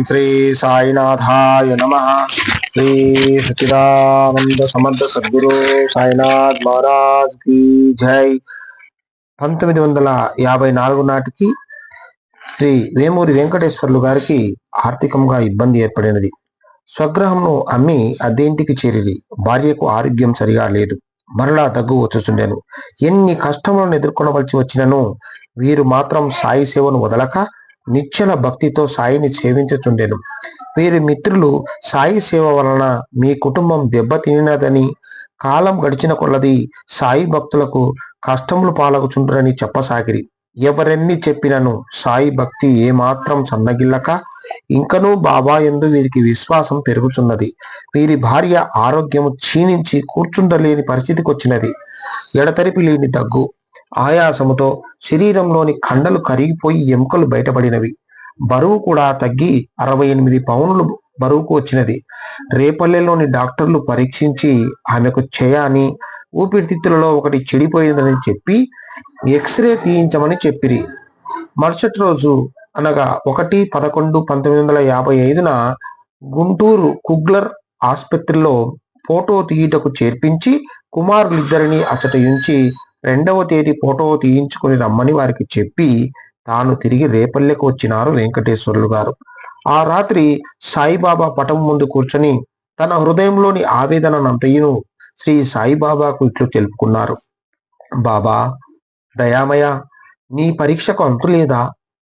శ్రీ సాయినాథాయ నమః. శ్రీ సచిదానంద సమర్థ సద్గురు సాయినాథ్ మహారాజ్ కి జై. 1954 నాటికి శ్రీ వేమూరి వెంకటేశ్వర్లు గారికి ఆర్థికంగా ఇబ్బంది ఏర్పడినది. స్వగృహంను అమ్మి అద్దెంటికి చేరి భార్యకు ఆరోగ్యం సరిగా లేదు. మరలా దగ్గు వచ్చుచుండెను. ఎన్ని కష్టములను ఎదుర్కొనవలసి వచ్చినను వీరు మాత్రం సాయి సేవను వదలక నిశ్చల భక్తితో సాయిని సేవించుచుండెను. వీరి మిత్రులు సాయి సేవ వలన మీ కుటుంబం దెబ్బతినదని, కాలం గడిచిన కొలది సాయి భక్తులకు కష్టములు పాలగుచుంటురని చెప్పసాగిరి. ఎవరెన్ని చెప్పినను సాయి భక్తి ఏమాత్రం సన్నగిల్లక ఇంకనూ బాబా యందు వీరికి విశ్వాసం పెరుగుచున్నది. వీరి భార్య ఆరోగ్యము క్షీణించి కూర్చుండలేని పరిస్థితికి వచ్చినది. ఎడతెరిపి లేని దగ్గు, ఆయాసముతో శరీరంలోని కండలు కరిగిపోయి ఎముకలు బయటపడినవి. బరువు కూడా తగ్గి 68 పౌనులు బరువుకు వచ్చినది. రేపల్లెలోని డాక్టర్లు పరీక్షించి ఆమెకు క్షయాని, ఊపిరితిత్తులలో ఒకటి చెడిపోయిందని చెప్పి ఎక్స్రే తీయించమని చెప్పిరి. మరుసటి రోజు అనగా 1/11/1955 గుంటూరు కుగ్లర్ ఆసుపత్రిలో ఫోటో తీయుటకు చేర్పించి కుమారులిద్దరిని అచట ఉంచి 2వ తేదీ ఫోటో తీయించుకుని రమ్మని వారికి చెప్పి తాను తిరిగి రేపల్లెకు వచ్చినారు వెంకటేశ్వర్లు గారు. ఆ రాత్రి సాయిబాబా పటం ముందు కూర్చొని తన హృదయంలోని ఆవేదనంతయును శ్రీ సాయిబాబాకు ఇట్లు తెలుపుకున్నారు. బాబా దయామయ, నీ పరీక్షకు అంతులేదా?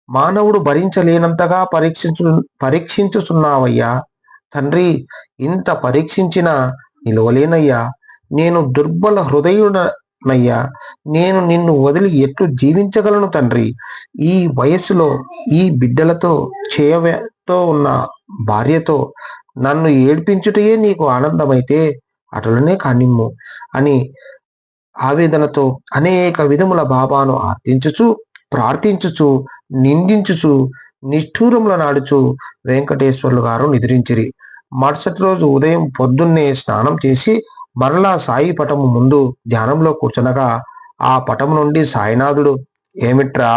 మానవుడు భరించలేనంతగా పరీక్షించుచున్నావయ్యా. తండ్రి, ఇంత పరీక్షించినా నిలవలేనయ్యా. నేను దుర్బల హృదయుడనయ్యా. నేను నిన్ను వదిలి ఎట్లు జీవించగలను తండ్రి? ఈ వయస్సులో ఈ బిడ్డలతో చేయతో ఉన్న భార్యతో నన్ను ఏడ్పించుటయే నీకు ఆనందమైతే అటులనే కానిమ్ము అని ఆవేదనతో అనేక విధముల బాబాను ఆర్థించుచు, ప్రార్థించుచు, నిందించుచు, నిష్ఠూరముల నాడుచు వెంకటేశ్వర్లు గారు నిద్రించిరి. మరుసటి రోజు ఉదయం పొద్దున్నే స్నానం చేసి మరలా సాయి పటము ముందు ధ్యానంలో కూర్చునగా ఆ పటము నుండి సాయినాథుడు, ఏమిట్రా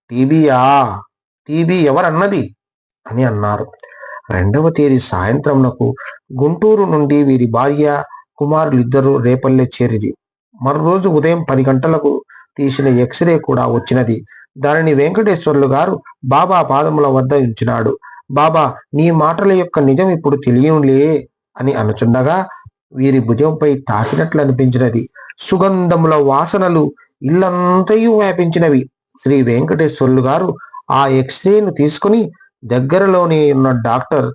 టీబీయా? టీబీ ఎవరన్నది అని అన్నారు. 2వ తేదీ సాయంత్రంకు గుంటూరు నుండి వీరి భార్య, కుమారులిద్దరూ రేపల్లె చేరిరి. మరో రోజు ఉదయం 10 గంటలకు తీసిన ఎక్స్రే కూడా వచ్చినది. దానిని వెంకటేశ్వర్లు గారు బాబా పాదముల వద్ద ఉంచినాడు. బాబా, నీ మాటల యొక్క నిజం ఇప్పుడు తెలియనులే అని అనుచుండగా వీరి భుజంపై తాకినట్లు అనిపించినది. సుగంధముల వాసనలు ఇల్లంతయు వ్యాపించినవి. శ్రీ వెంకటేశ్వర్లు గారు ఆ ఎక్స్రేను తీసుకుని దగ్గరలోనే ఉన్న డాక్టర్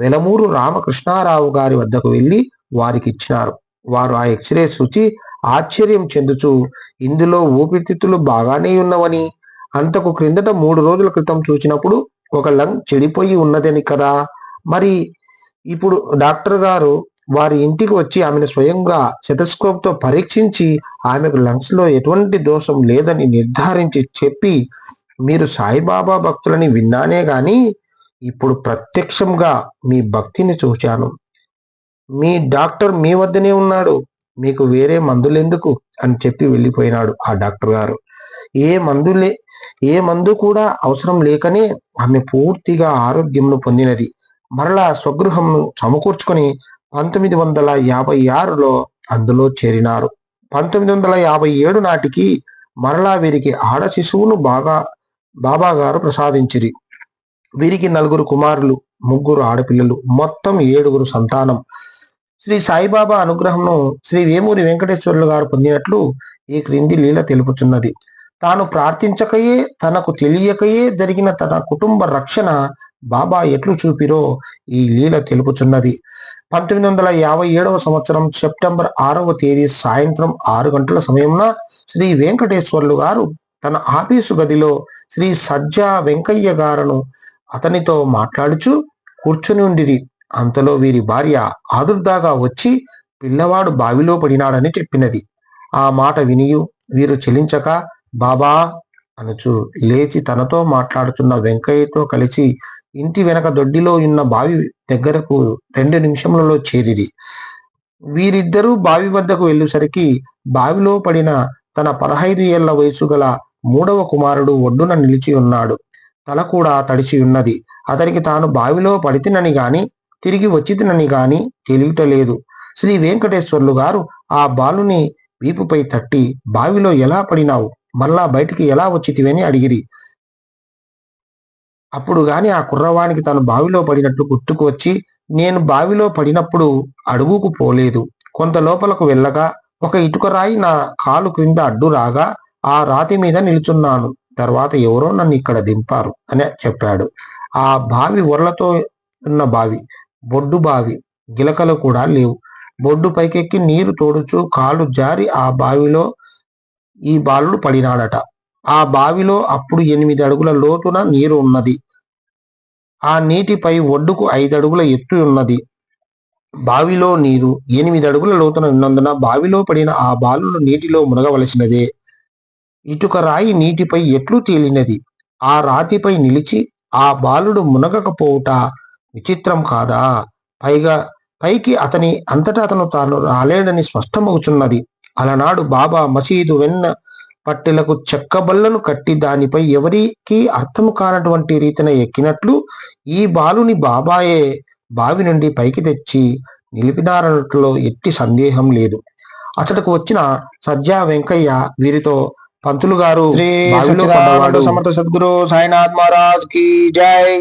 వెలమూరు రామకృష్ణారావు గారి వద్దకు వెళ్ళి వారికి ఇచ్చినారు. వారు ఆ ఎక్స్రే చూచి ఆశ్చర్యం చెందుచు, ఇందులో ఊపిరితిత్తులు బాగానే ఉన్నవని, అంతకు క్రిందట 3 రోజుల క్రితం చూసినప్పుడు ఒక లంగ్ చెడిపోయి ఉన్నదని కదా, మరి ఇప్పుడు డాక్టర్ గారు వారి ఇంటికి వచ్చి ఆమెను స్వయంగా స్టెథోస్కోప్ తో పరీక్షించి ఆమెకు లంగ్స్ లో ఎటువంటి దోషం లేదని నిర్ధారించి చెప్పి, మీరు సాయిబాబా భక్తులని విన్నానే గాని ఇప్పుడు ప్రత్యక్షంగా మీ భక్తిని చూశాను. మీ డాక్టర్ మీ వద్దనే ఉన్నాడు, మీకు వేరే మందులెందుకు అని చెప్పి వెళ్ళిపోయినాడు ఆ డాక్టర్ గారు. ఏ మందు కూడా అవసరం లేకనే ఆమె పూర్తిగా ఆరోగ్యంను పొందినది. మరలా స్వగృహంను సమకూర్చుకొని 1956లో అందులో చేరినారు. 1957 నాటికి మరలా వీరికి ఆడ శిశువును బాబా గారు ప్రసాదించిరి. వీరికి 4 కుమారులు, 3 ఆడపిల్లలు, మొత్తం 7 సంతానం. శ్రీ సాయిబాబా అనుగ్రహంను శ్రీ వేమూరి వెంకటేశ్వర్లు గారు పొందినట్లు ఈ క్రింది లీల తెలుపుచున్నది. తాను ప్రార్థించకయే, తనకు తెలియకయే జరిగిన తన కుటుంబ రక్షణ బాబా ఎట్లు చూపిరో ఈ లీల తెలుపుచున్నది. 1957 సంవత్సరం సెప్టెంబర్ 6వ తేదీ సాయంత్రం 6 గంటల సమయంలో శ్రీ వెంకటేశ్వర్లు గారు తన ఆఫీసు గదిలో శ్రీ సజ్జా వెంకయ్య గారును అతనితో మాట్లాడుచు కూర్చుని ఉండిరి. అంతలో వీరి భార్య ఆదుర్దాగా వచ్చి పిల్లవాడు బావిలో పడినాడని చెప్పినది. ఆ మాట వినియు వీరు చెలించక బాబా అనుచు లేచి తనతో మాట్లాడుతున్న వెంకయ్యతో కలిసి ఇంటి వెనక దొడ్డిలో ఉన్న బావి దగ్గరకు 2 నిమిషములలో చేరిరి. వీరిద్దరూ బావి వద్దకు వెళ్ళేసరికి బావిలో పడిన తన 15 ఏళ్ల వయసు గల 3వ కుమారుడు ఒడ్డున నిలిచి ఉన్నాడు. తల కూడా తడిచి ఉన్నది. అతనికి తాను బావిలో పడితినని గాని తిరిగి వచ్చితినని గాని తెలియటలేదు. శ్రీ వెంకటేశ్వర్లు గారు ఆ బాలుని వీపుపై తట్టి, బావిలో ఎలా పడినావు, మరలా బయటికి ఎలా వచ్చితివని అడిగిరి. అప్పుడు గాని ఆ కుర్రవానికి తను బావిలో పడినట్లు గుర్తుకు వచ్చి, నేను బావిలో పడినప్పుడు అడుగుకు పోలేదు. కొంత లోపలకు వెళ్ళగా ఒక ఇటుక రాయి నా కాలు క్రింద అడ్డు రాగా ఆ రాతి మీద నిలుచున్నాను. తర్వాత ఎవరో నన్ను ఇక్కడ దింపారు అని చెప్పాడు. ఆ బావి ఒర్లతో ఉన్న బావి, బొడ్డు బావి, గిలకలు కూడా లేవు. బొడ్డు పైకెక్కి నీరు తోడుచు కాలు జారి ఆ బావిలో ఈ బాలుడు పడినాడట. ఆ బావిలో అప్పుడు 8 అడుగుల లోతున నీరు ఉన్నది. ఆ నీటిపై ఒడ్డుకు 5 అడుగుల ఎత్తు ఉన్నది. బావిలో నీరు 8 అడుగుల లోతున ఉన్నందున బావిలో పడిన ఆ బాలుడు నీటిలో మునగవలసినదే. ఇటుక రాయి నీటిపై ఎట్లు తేలినది. ఆ రాతిపై నిలిచి ఆ బాలుడు మునగకపోవుట విచిత్రం కాదా? పైగా పైకి అతని అంతటా అతను తాను రాలేడని స్పష్టమవుచున్నది. అలనాడు బాబా మసీదు వెన్న పట్టెలకు చెక్క బల్లను కట్టి దానిపై ఎవరికీ అర్థము కానటువంటి రీతిన ఎక్కినట్లు ఈ బాలుని బాబాయే బావి నుండి పైకి తెచ్చి నిలిపినారన్నట్లో ఎట్టి సందేహం లేదు. అతడికి వచ్చిన సజ్జా వెంకయ్య వీరితో, పంతులు గారు, శ్రీ బావిలో సచ్చిదానంద పడ్డవాడు సమర్థ సద్గురు సాయినాథ్ మహారాజ్ కి జై.